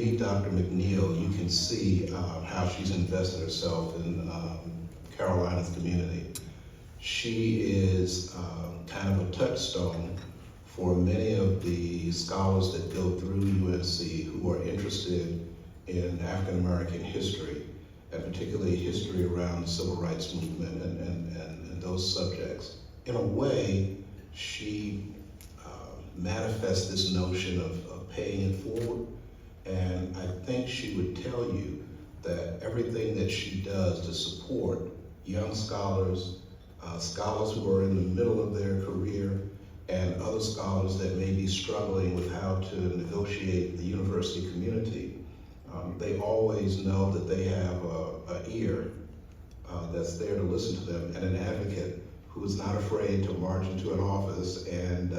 meet Dr. McNeil, you can see how she's invested herself in Carolina's community. She is kind of a touchstone for many of the scholars that go through UNC who are interested in African American history, and particularly history around the civil rights movement and those subjects. In a way, she manifests this notion of paying it forward, and I think she would tell you that everything that she does to support young scholars, scholars who are in the middle of their career, and other scholars that may be struggling with how to negotiate the university community, they always know that they have an ear that's there to listen to them, and an advocate who is not afraid to march into an office and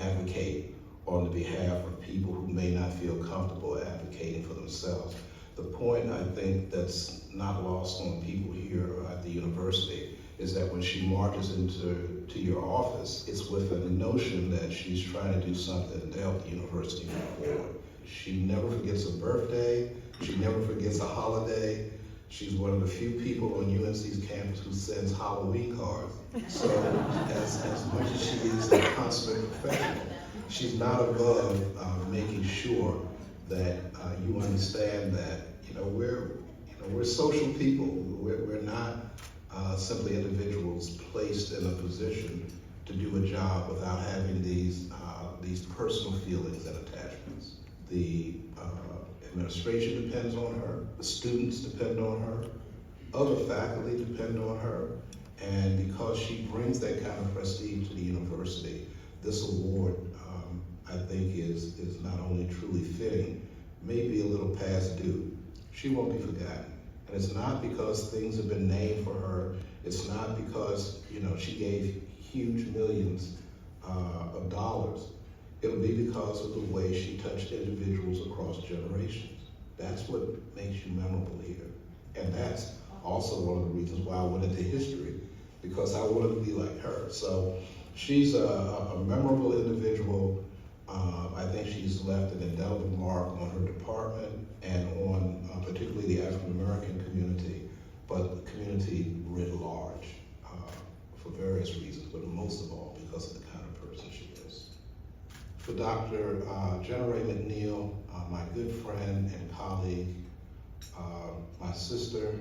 advocate on the behalf of people who may not feel comfortable advocating for themselves. The point, I think, that's not lost on people here at the university is that when she marches into your office, it's with a notion that she's trying to do something to help the university move forward. She never forgets a birthday, she never forgets a holiday. She's one of the few people on UNC's campus who sends Halloween cards. So as much as she is a consummate professional, she's not above making sure that you understand that we're social people. We're not simply individuals placed in a position to do a job without having these personal feelings and attachments. The administration depends on her, the students depend on her, other faculty depend on her, and because she brings that kind of prestige to the university, this award, I think, is not only truly fitting, maybe a little past due. She won't be forgotten. And it's not because things have been named for her. It's not because, she gave huge millions of dollars. It'll be because of the way she touched individuals across generations. That's what makes you memorable here. And that's also one of the reasons why I went into history, because I wanted to be like her. So she's a memorable individual. I think she's left an indelible mark on her department and on particularly the African American community, but the community writ large for various reasons, but most of all because of the kind of person she is. For Dr. Genna Rae McNeil, my good friend and colleague, my sister,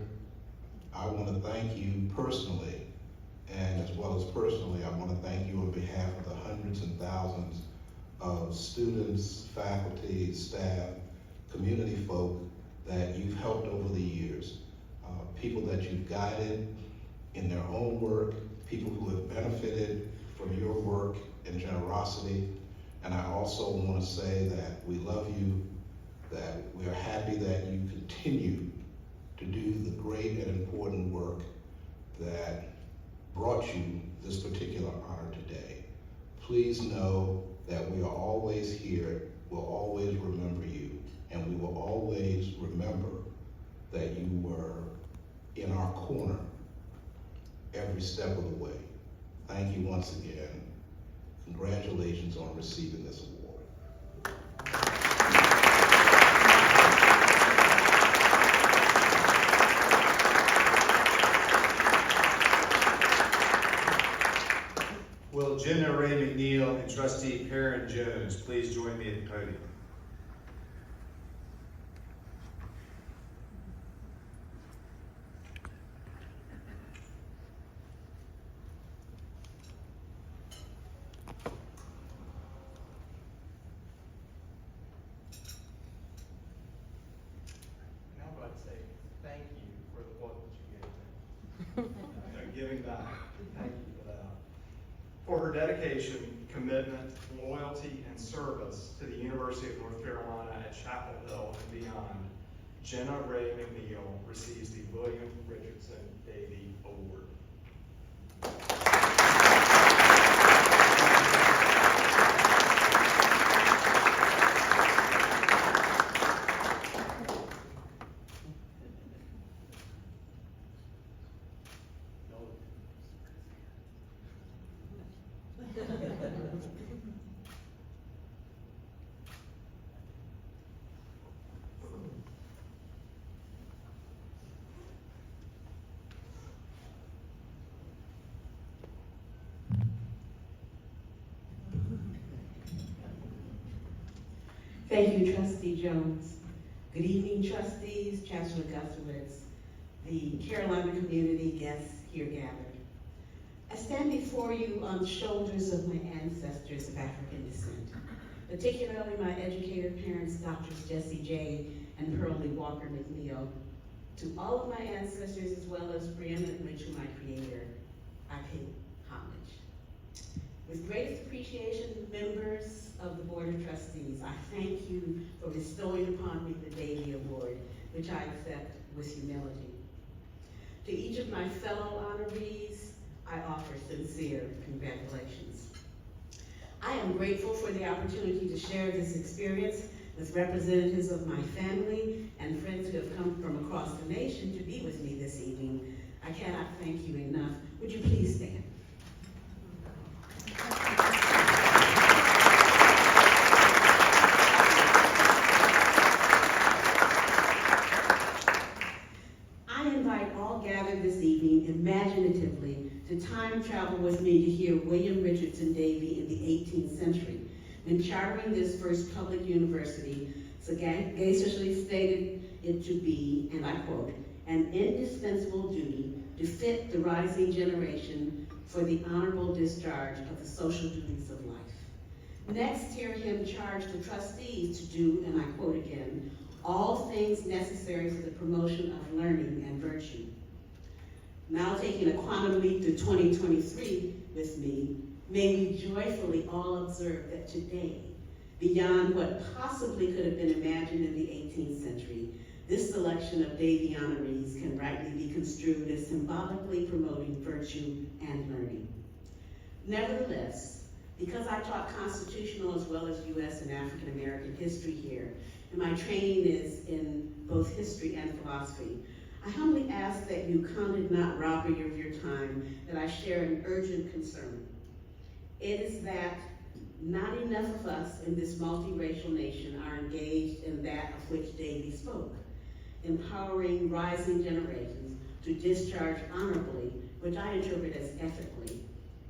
I want to thank you personally, and as well as personally, I want to thank you on behalf of the hundreds and thousands of students, faculty, staff, community folk that you've helped over the years, people that you've guided in their own work, people who have benefited from your work and generosity. And I also want to say that we love you, that we are happy that you continue to do the great and important work that brought you this particular honor today. Please know that we are always here, we'll always remember you, and we will always remember that you were in our corner every step of the way. Thank you once again. Congratulations on receiving this award. Will Genna Rae McNeil and Trustee Perrin Jones please join me at the podium? Now I'd like to say thank you for the book that you gave me. Giving back. Thank you for that. For her dedication, commitment, loyalty, and service to the University of North Carolina at Chapel Hill and beyond, Genna Rae McNeil receives the William Richardson Davie Award. Thank you, Trustee Jones. Good evening, trustees, Chancellor Gustowitz, the Carolina community, guests here gathered. I stand before you on the shoulders of my ancestors of African descent, particularly my educated parents, Drs. Jessie J. and Pearlie Walker McNeil. To all of my ancestors, as well as preeminently to my creator, I pay homage. With greatest appreciation, members of the Board of Trustees, I thank you for bestowing upon me the Davie Award, which I accept with humility. To each of my fellow honorees, I offer sincere congratulations. I am grateful for the opportunity to share this experience with representatives of my family and friends who have come from across the nation to be with me this evening. I cannot thank you enough. Would you please stand? I invite all gathered this evening imaginatively to time travel with me to hear William Richardson Davie in the 18th century, when chartering this first public university, sagaciously stated it to be, and I quote, an indispensable duty to fit the rising generation for the honorable discharge of the social duties of life. Next, hear him charge the trustees to do, and I quote again, all things necessary for the promotion of learning and virtue. Now taking a quantum leap to 2023 with me, may we joyfully all observe that today, beyond what possibly could have been imagined in the 18th century, this selection of Davie honorees can rightly be construed as symbolically promoting virtue and learning. Nevertheless, because I taught constitutional as well as U.S. and African American history here, and my training is in both history and philosophy, I humbly ask that you count it not robbery of your time that I share an urgent concern. It is that not enough of us in this multiracial nation are engaged in that of which Davie spoke, empowering rising generations to discharge honorably, which I interpret as ethically,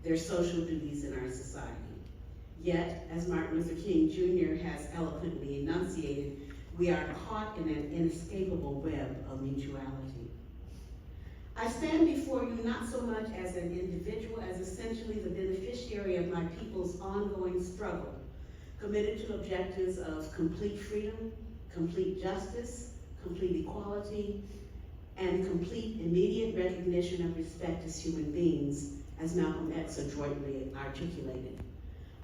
their social duties in our society. Yet, as Martin Luther King Jr. has eloquently enunciated, we are caught in an inescapable web of mutuality. I stand before you not so much as an individual as essentially the beneficiary of my people's ongoing struggle, committed to objectives of complete freedom, complete justice, complete equality, and complete immediate recognition of respect as human beings, as Malcolm X adroitly articulated.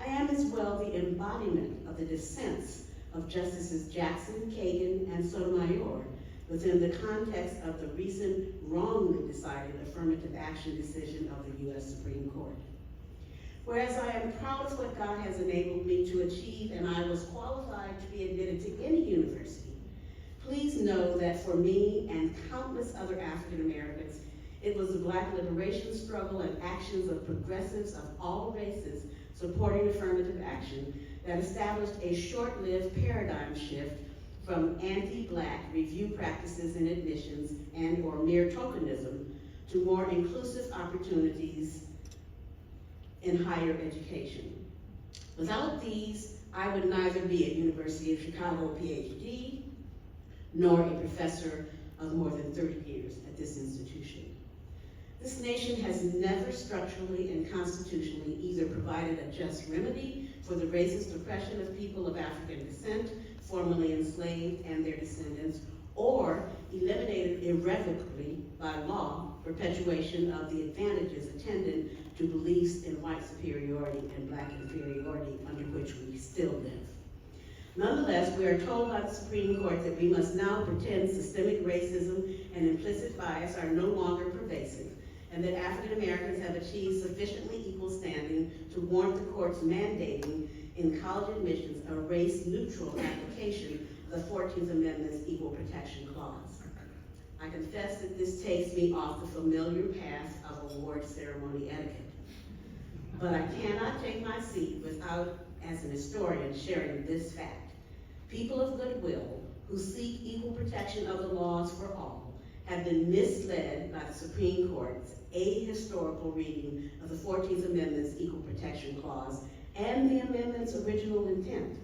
I am as well the embodiment of the dissents of Justices Jackson, Kagan, and Sotomayor within the context of the recent wrongly decided affirmative action decision of the U.S. Supreme Court. Whereas I am proud of what God has enabled me to achieve and I was qualified to be admitted to any university, please know that for me and countless other African Americans, it was the Black liberation struggle and actions of progressives of all races supporting affirmative action that established a short-lived paradigm shift from anti-Black review practices in admissions and or mere tokenism to more inclusive opportunities in higher education. Without these, I would neither be a University of Chicago PhD nor a professor of more than 30 years at this institution. This nation has never structurally and constitutionally either provided a just remedy for the racist oppression of people of African descent, formerly enslaved, and their descendants, or eliminated irrevocably by law perpetuation of the advantages attendant to beliefs in white superiority and Black inferiority under which we still live. Nonetheless, we are told by the Supreme Court that we must now pretend systemic racism and implicit bias are no longer pervasive, and that African Americans have achieved sufficiently equal standing to warrant the courts mandating in college admissions a race-neutral application of the 14th Amendment's Equal Protection Clause. I confess that this takes me off the familiar path of award ceremony etiquette, but I cannot take my seat without, as an historian, sharing this fact. People of goodwill who seek equal protection of the laws for all have been misled by the Supreme Court's ahistorical reading of the 14th Amendment's Equal Protection Clause and the amendment's original intent.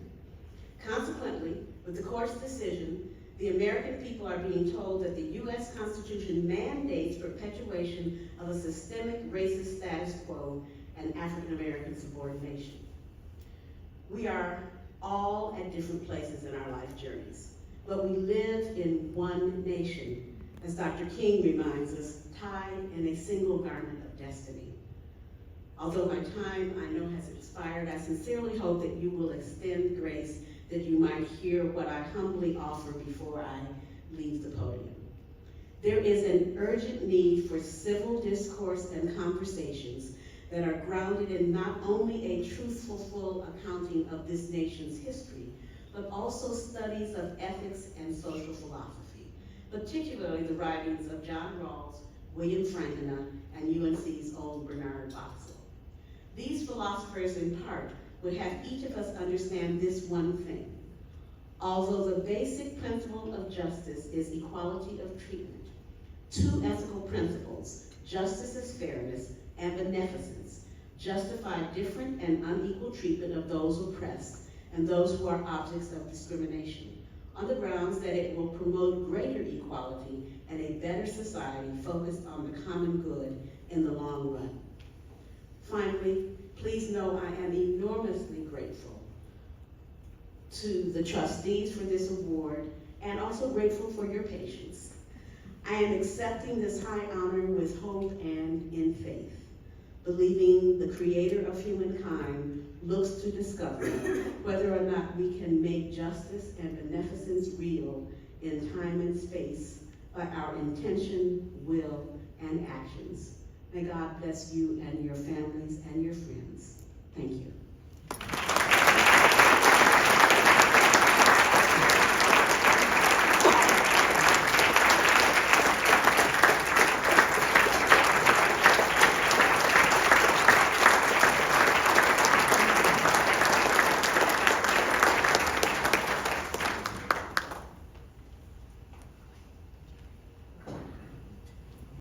Consequently, with the court's decision, the American people are being told that the U.S. Constitution mandates perpetuation of a systemic racist status quo and African American subordination. We are all at different places in our life journeys, but we live in one nation, as Dr. King reminds us, tied in a single garment of destiny. Although my time, I know, has expired, I sincerely hope that you will extend grace that you might hear what I humbly offer before I leave the podium. There is an urgent need for civil discourse and conversations that are grounded in not only a truthful, full accounting of this nation's history, but also studies of ethics and social philosophy, particularly the writings of John Rawls, William Frankena, and UNC's own Bernard Boxell. These philosophers, in part, would have each of us understand this one thing. Although the basic principle of justice is equality of treatment, two ethical principles, justice as fairness and beneficence, justify different and unequal treatment of those oppressed and those who are objects of discrimination, on the grounds that it will promote greater equality and a better society focused on the common good in the long run. Finally, please know I am enormously grateful to the trustees for this award and also grateful for your patience. I am accepting this high honor with hope and in faith, believing the creator of humankind looks to discover whether or not we can make justice and beneficence real in time and space by our intention, will, and actions. May God bless you and your families and your friends.